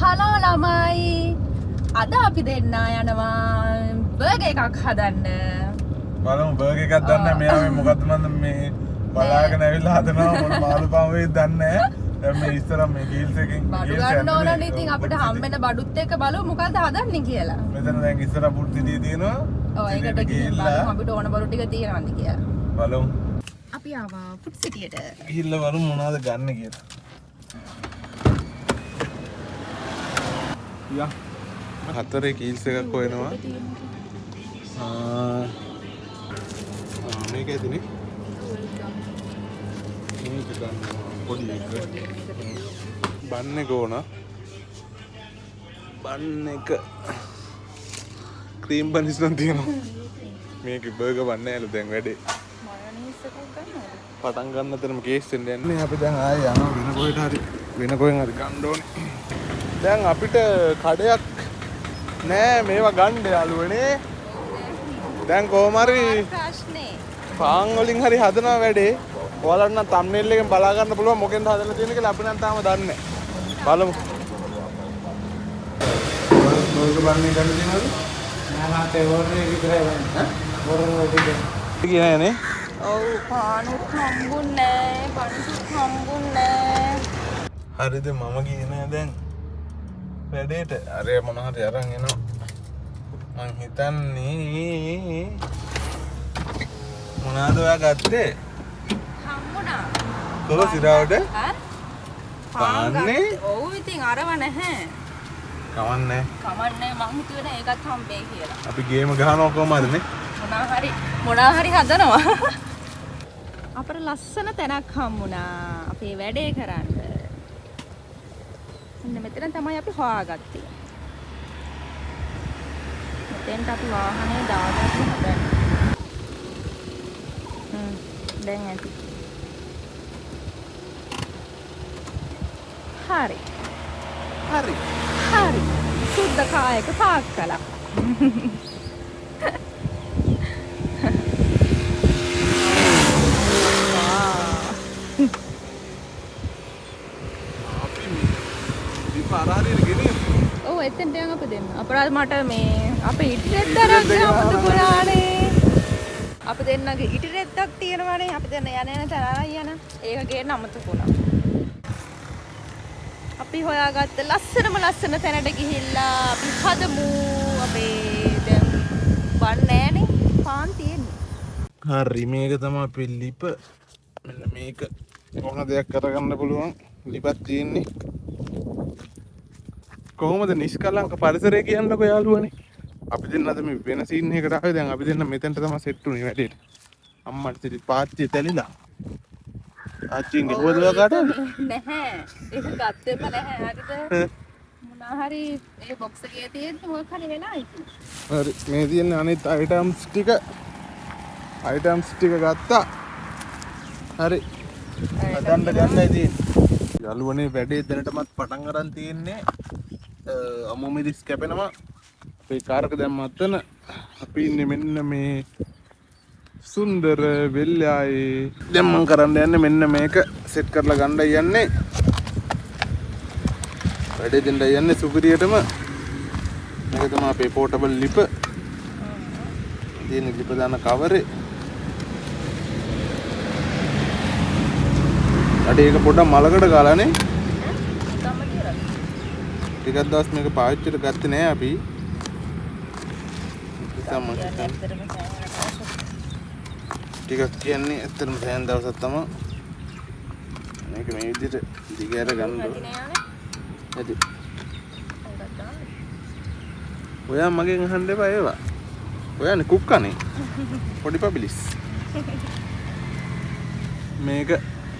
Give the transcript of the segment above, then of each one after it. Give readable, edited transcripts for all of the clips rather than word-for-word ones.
Hello ළමයි. අද අපි දෙන්න යනවා බර්ගර් එකක් හදන්න. බලමු බර්ගර් එකක් දන්නේ මෙයා මේ මොකද්ද මන්ද මේ බලාගෙන ඇවිල්ලා හදනවා මොන මාළු පාම වේද දන්නේ නැහැ. දැන් මේ ඉස්සරහ මේ ගීල්ස් එකෙන් බඩු ගන්න ඕනනේ ඉතින් අපිට හම්බෙන බඩුත් එක්ක බලමු මොකද්ද හදන්නේ කියලා. මෙතන දැන් ඉස්සරහ පුඩ්ඩිය තියෙනවා. ඔව් ඒකට ගිහිල්ලා අපිට ඕන බඩු ටික තියෙනවද කියලා. බලමු. අපි ආවා ෆුඩ් සිටියට. ගිහිල්ලා බලමු මොනවද ගන්න කියලා. යා හතරේ කීල්ස් එකක් හොයනවා. මේක ඇතිනේ. මේක ගන්න පොඩි එක. බන් එක ඕන. බන් එක ක්‍රීම් බනිස් නම් තියෙනවා. මේක බර්ගර් බන් නෑලු දැන් වැඩේ. මයොනීස් එකක් ගන්නවද? පටන් ගන්න තරම කේස් වෙන්න යන්නේ. අපි දැන් ආයේ යනවා වෙන කොහෙට හරි වෙන කොහෙන් හරි ගන්න ඕනේ. දැන් අපිට කඩයක් නෑ මේවා ගන්න යාළුවනේ. දැන් කොහොම හරි ප්‍රශ්නේ. පාන් වලින් හරි හදනවා වැඩේ. ඔයාලට නම් thumbnail එකෙන් බලා ගන්න පුළුවන් මොකෙන්ද හදලා තියෙන්නේ කියලා අපි නම් තාම දන්නේ නෑ. බලමු. මොකද බන්නේ ගන්න තියෙනවද? නෑ මාතේ ඕනේ විතරයි වන්නේ. ඕනේ ටික. කියන්නේ නේ. ඔව් පානුත් හම්බුන්නේ නෑ, බණුත් හම්බුන්නේ නෑ. හරිද මම ගියේ නෑ දැන් වැඩේට. අර මොන හරි අරන් එනවා. මං හිතන්නේ මොනවාද ඔයා ගත්තේ? හම්බුණා. කොහොම සිරාවට? හා? පාන්නේ? ඔව් ඉතින් අරව නැහැ. කවන්නේ. කමන්නේ මං හිතුවේ නෑ ඒකත් හම්බෙයි කියලා. අපි ගේම ගහනවා කොහමද නේ? මොනා හරි හදනවා. අපර ලස්සන තැනක් හම්බුණා. අපේ වැඩේ කරන්න. මෙන්න මෙතන තමයි අපි හොයාගත්තේ. මෙතෙන්ට අපි වාහනේ දාගන්න හදන්නේ. දැන් ඇති. හරි. හරි. හරි. සුද්ධ කායක පාක් කළා. ඔව් එතෙන්ට යන් අපි දෙන්න. අපරාධ මට මේ අපේ ඉටිරෙද්දක් ගමු පුරානේ. අපි දෙන්නගේ ඉටිරෙද්දක් තියෙනවානේ. අපි දෙන්න යන තැන යන. ඒක ගේන්න අමතක වුණා. අපි හොයාගත්ත ලස්සන තැනට ගිහිල්ලා අපි හදමු. අපේ දැන් බන් නෑනේ. පාන් තියෙන්නේ. හරි මේක තමයි අපේ ලිප. මෙන්න මේක ඕන දෙයක් කරගන්න පුළුවන් ලිපක් තියෙන්නේ. කොහොමද නිෂ්කලංක පරිසරය කියන්නකෝ යාළුවනේ. අපි දෙන්න අද මේ වෙන සීන් එකකට ආවේ. දැන් අපි දෙන්න මෙතෙන්ට තමයි සෙට් උනේ වැඩේට. අම්මට ඉතින් පාච්චිය තැලිලා. ආච්චින්ගේ හොදලා කාටද? නැහැ. ඒක ගත්තෙම නැහැ. හරිද? මොනා හරි ඒ බොක්ස් එකේ තියෙද්දි මොකක් හරි වෙලා ඉතින්. හරි මේ තියෙන අනිත් අයිටම්ස් ටික ගත්තා. හරි. හදන්න ගන්නයි තියෙන්නේ. යාළුවනේ වැඩේ දැනටමත් පටන් අරන් තියෙන්නේ. අමු මිරිස් කැපෙනවා. අපේ කාරක දැන් මත්තන අපි ඉන්නේ මෙන්න මේ සුන්දර වෙල්යායේ. දැන් මම කරන්න යන්නේ මෙන්න මේක සෙට් කරලා ගන්නයි යන්නේ. වැඩේ දෙන්න යන්නේ සුපිරියටම. මේක තමයි අපේ පෝටබල් ලිප. තියෙන ලිප දාන කවරේ. අඩේ ඒක පොඩ්ඩක් මලකට ගාලානේ. ටිකක් දවස් මේක පාවිච්චිට ගත්තේ නෑ අපි. ටිකක් කියන්නේ ඇත්තටම සෑහෙන දවසක් තමයි. මේක මේ විදිහට දිගට ගන්න ඕනේ. ඇති. ඔයා මගෙන් අහන්න එපා ඒවා. ඔයානේ කුක්කනේ. පොඩි පබිලිස්. මේක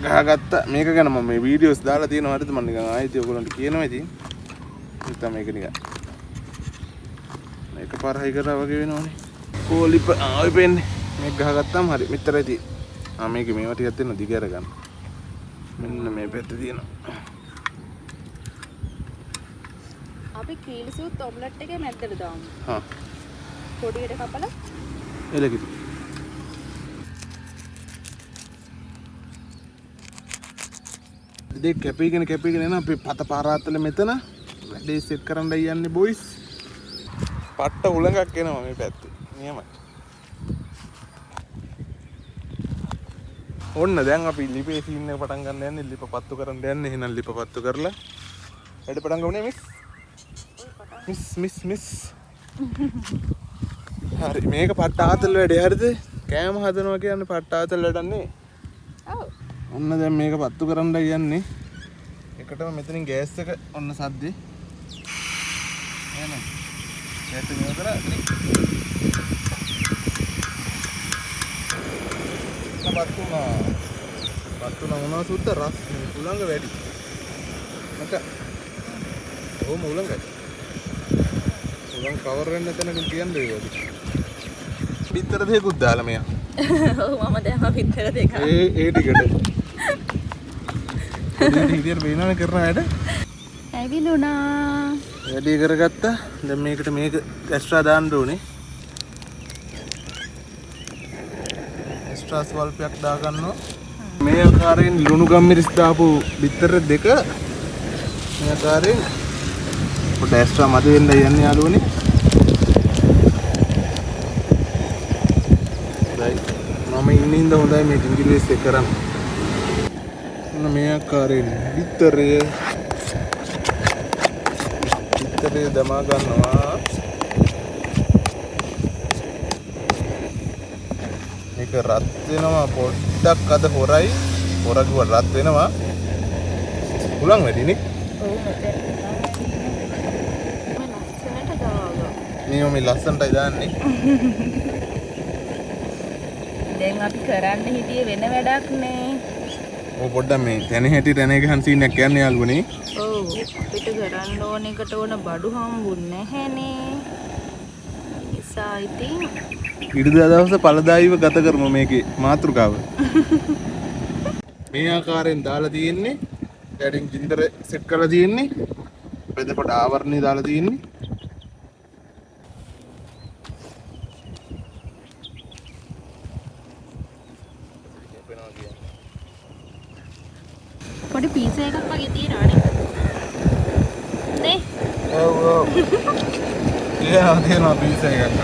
ගහගත්තා. මේක ගැන මම මේ වීඩියෝස් දාලා තියෙනවා. හරිද? මම නිකන් ආයෙත් ඔයගොල්ලන්ට කියනවා ඉතින්. ඉතින් මේක නිකන් මේක පාර හයි කරා වගේ වෙනවනේ. කෝලිප ආයෙ පෙන්නේ. මේක ගහගත්තාම හරි මෙච්චරයි තියෙන්නේ. මේක මේවා ටිකක් දෙන්න දිග අරගන්න. මෙන්න මේ පැත්තේ තියෙනවා. අපි කීල්සුත් ඔම්ලට් එකේ මැද්දට දාමු. හා. පොඩියට කපලා එලකිරි. දෙක කැපීගෙන එන අපි පත පාරාත්තල මෙතන වැඩේ සෙට් කරන්න යන්නේ බොයිස්. පට්ට උලඟක් එනවා මේ පැත්තේ. නියමයි. ඔන්න දැන් අපි ලිපේ සීන් එක පටන් ගන්න යන්නේ. ලිප පත්තු කරන්න යන්නේ. එහෙනම් ලිප පත්තු කරලා වැඩ පටන් ගමුනේ මිස්. හරි මේක පට්ට ආතල් වැඩේ හරිද? කෑම හදනවා කියන්නේ පට්ට ආතල් වැඩන්නේ. ඔව්. ඔන්න දැන් මේක පත්තු කරන්න යන්නේ. එකටම මෙතනින් ගෑස් එක ඔන්න සද්දේ. එහෙනම් ඒත් නියතර පත්තුනා මොනවා සුද්ද රස් උලංග වැඩි. මට ඕම උලංගයි. උලංග කවර් වෙන්න තැනකින් කියන්නේ ඒකද? පිටර දෙකකුත් දාලා මෙයා. ඔව් මම දැම්ම පිටර දෙක. ඒ ටිකට. ඉතින් වෙනවනේ කරන වැඩ. ඇවිලුණා. වැඩි කරගත්තා. දැන් මේකට මේක එක්ස්ට්‍රා දාන්න ඕනේ. එක්ස්ට්‍රා ස්වල්පයක් දා ගන්නවා. මේ ආකාරයෙන් ලුණු ගම්මිරිස් දාපු බිත්තර දෙක මේ ආකාරයෙන් පොඩ එක්ස්ට්‍රා මදි වෙන්න යන්නේ යාළුවනේ. මම ඉන්නේ ඉඳ හොඳයි මේ ජින්ජර් එක කරන්න. ඔන්න මේ ආකාරයෙන් බිත්තරය දමා ගන්නවා. මේක රත් වෙනවා පොඩ්ඩක් අද හොරයි. හොර කිව්ව රත් වෙනවා. උලන් වැඩිනේ. ඔව් මේ ලස්සනටයි දාන්නේ. දැන් අපි කරන්න හිටියේ වෙන වැඩක් නේ. ඔව් පොඩ්ඩක් මේ තැන හැටි තැන ගහන සීන් එකක් යන්නේ යාළුවනේ. ඔව් අපිට කරන්න ඕන එකට ඕන බඩු හම්බුන්නේ නැහැනේ. නිසා ඉතින් ඉරිදා දවසේ පළදායිව ගත කරමු මේකේ මාතෘකාව. මේ ආකාරයෙන් දාලා තියෙන්නේ. ඩැඩින් ජින්දර සෙට් කරලා තියෙන්නේ. බෙදපොඩ ආවරණේ දාලා තියෙන්නේ. පොඩි පීසා එකක් වගේ තියෙනවානේ. නේ? ඔව්. තියෙනවා පීසා එකක්.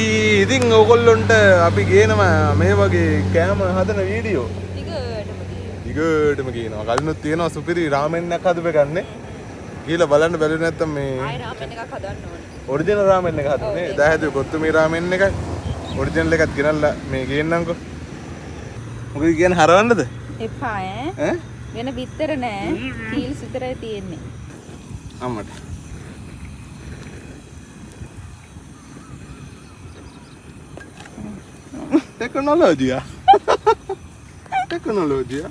ඉතින් ඕගොල්ලොන්ට අපි ගේනවා මේ වගේ කෑම හදන වීඩියෝ. ටිකටම කියනවා. කලිනුත් තියෙනවා සුපිරි රාමෙන් එකක් හදපෙන්නේ. ගිහලා බලන්න බැලුවේ නැත්තම් මේ ආයි රාමෙන් එකක් හදන්න ඕනේ. ඔරිජිනල් රාමෙන් එක හදුනේ. දායද කොත්තුමී රාමෙන් එකයි. ඔරිජිනල් එකත් ගෙනල්ලා මේ ගේන්නම්කෝ. මොකද කියන්නේ හරවන්නද? එපා ඈ. වෙන බිත්තර නෑ. කීල්ස් විතරයි තියෙන්නේ. අම්මට. Tecnologia. Tecnologia.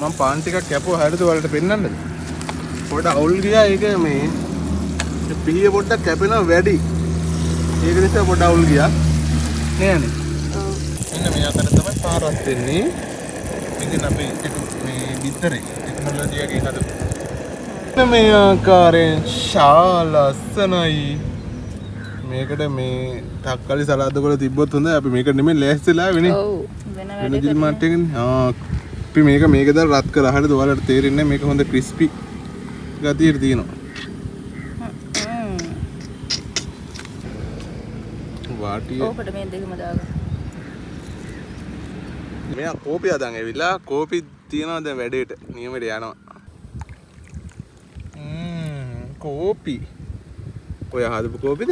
මම පාන් ටිකක් කැපුවා හරිද ඔයාලට පෙන්නන්නද? පොඩ අවුල් ගියා ඒක මේ පිහිය පොඩ්ඩක් කැපෙනවා වැඩි. ඒක නිසා පොඩ අවුල් ගියා. නෑනේ. ඔව්. මෙන්න මේ අතර තමයි පාරක් දෙන්නේ. ඉතින් අපි මේ බිත්තරේ ටෙක්නොලොජි එකේ හදපු. මේ ආකාරයෙන් ශාලස්සනයි. මේකට මේ තක්කලි සලාද වල තිබ්බොත් හොඳයි. අපි මේක නෙමෙයි ලෑස්තිලා වෙන්නේ. ඔව්. වෙන වැඩ දිල්මට් එකනේ. අපි මේක දැන් රත් කරලා හරිද ඔයාලට තේරෙන්නේ මේක හොඳ ක්‍රිස්පි ගතියට තියෙනවා. වාටිය. ඕකට මේ දෙකම දාගන්න. මෙයා කෝපි හදන් ඇවිල්ලා කෝපි තියනවා දැන් වැඩේට නියමයට යනවා. කෝපි. ඔය හදපු කෝපිද?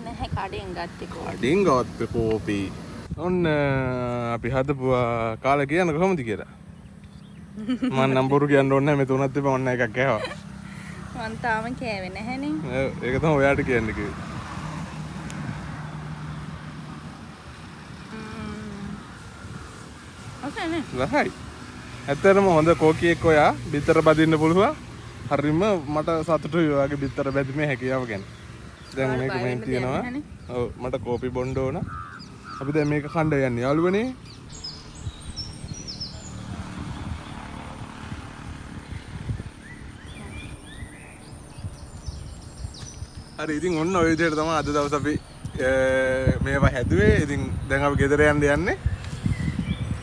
නැහැ කඩෙන් ගත්තේ කෝපි. කඩෙන් ගත්ත කෝපි. ඔන්න අපි හදපුවා කාලේ කියන්න කොහොමද කියලා. මම නම්බරු කියන්න ඕනේ නැහැ මේ තුනත් තිබ්බ ඔන්න එකක් කෑවා. මං තාම කෑවේ නැහනේ. ඒක තමයි ඔයාට කියන්න කිව්වේ. ඔකනේ. ලහයි. ඇත්තටම හොඳ කෝකියෙක් ඔයා බිත්තර බදින්න පුළුවන්. හරිම මට සතුටුයි ඔයාගේ බිත්තර බැදීමේ හැකියාව ගැන. දැන් මේක මෙන් තියෙනවා. ඔව් මට කෝපි බොන්න ඕන. අපි දැන් මේක කණ්ඩ යන්නේ යාළුවනේ. හරි ඉතින් ඔන්න ඔය විදිහට තමයි අද දවස් අපි මේවා හැදුවේ. ඉතින් දැන් අපි ගෙදර යන්නේ.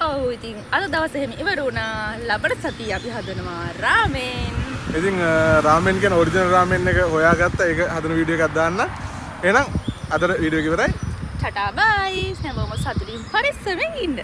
ඔව් ඉතින් අද දවසේ එහෙම ඉවර වුණා. ලබන සතිය අපි හදනවා රාමෙන්. ඉතින් රාමෙන් කියන ඔරිජිනල් රාමෙන් එක හොයාගත්තා. ඒක හදන වීඩියෝ එකක් දාන්න. එහෙනම් අද වීඩියෝ එක ඉවරයි. ටටා බයි. හැමෝම සතුටින් පරිස්සමෙන් ඉන්න.